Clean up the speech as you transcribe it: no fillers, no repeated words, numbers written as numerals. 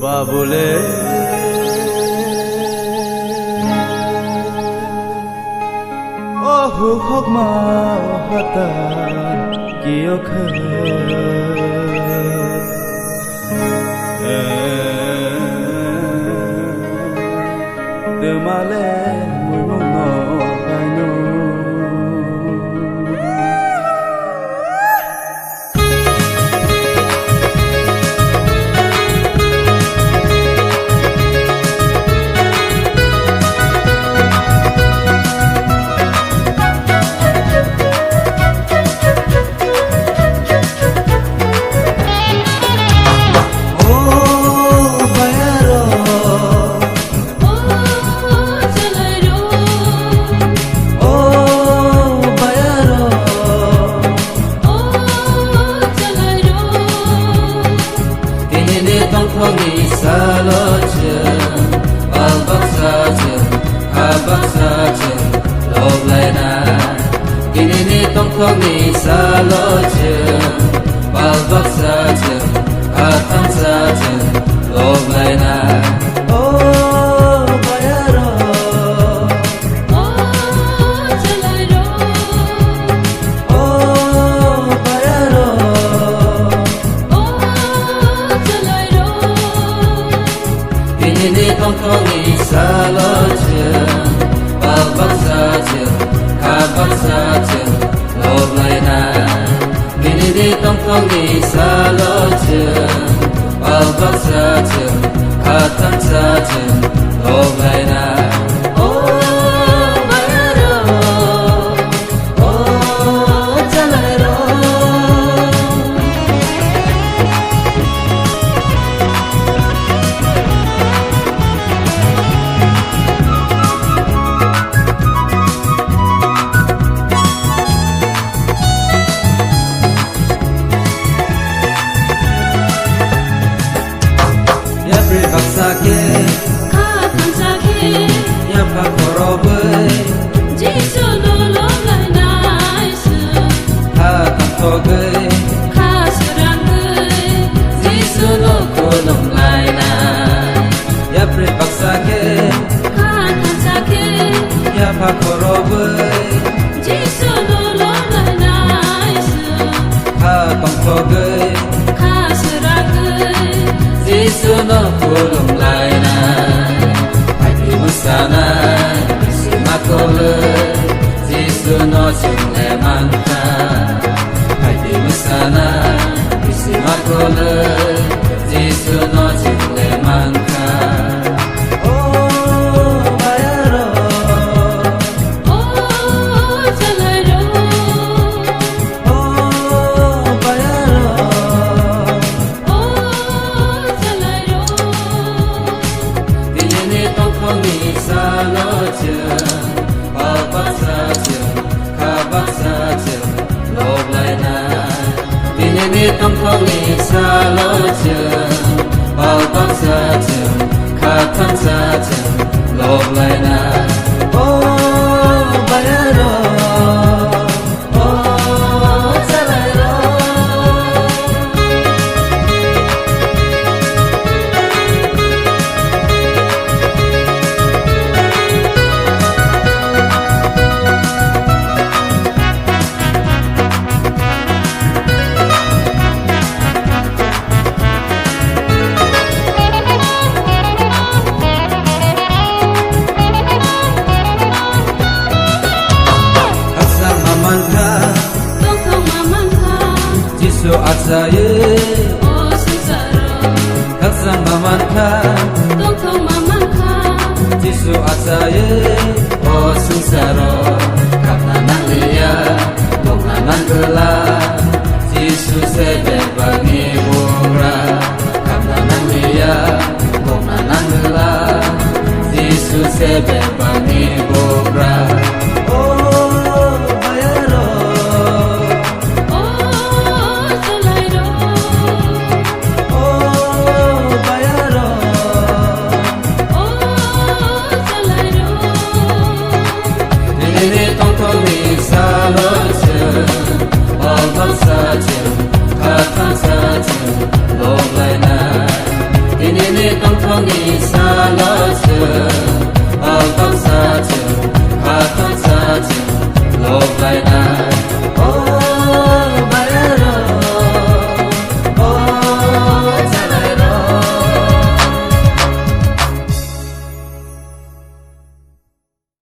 বাবুলে অহু হক মা হাতা কিয়খ দেমালে মুই মন আইনো Không đi xa lỡ trường bao bóc xa trường hát thăm xa trường lộp lại nà bayaro chalaro bayaro chalaro ini ni không đi xa lỡ trường bao bóc xa trường hát bóc xa trường lộp lại nà kini đi không đi xa lỡ trường bao bóc xa trường hát thăm xa trường lộp lại nà không đi xa lỡ trường bao bóc xa trường khát thăm xa trường lộp lại nà bayaro chalaro Azaye oh sengsara Kaksan mamanka Tongkong mamanka Jisu azaye oh sengsara Kapnanan liya Tongnanan gelap Jisu sebe bagi mura Kapnanan liya Tongnanan gelap Jisu sebe bagi mura tongtong di saloche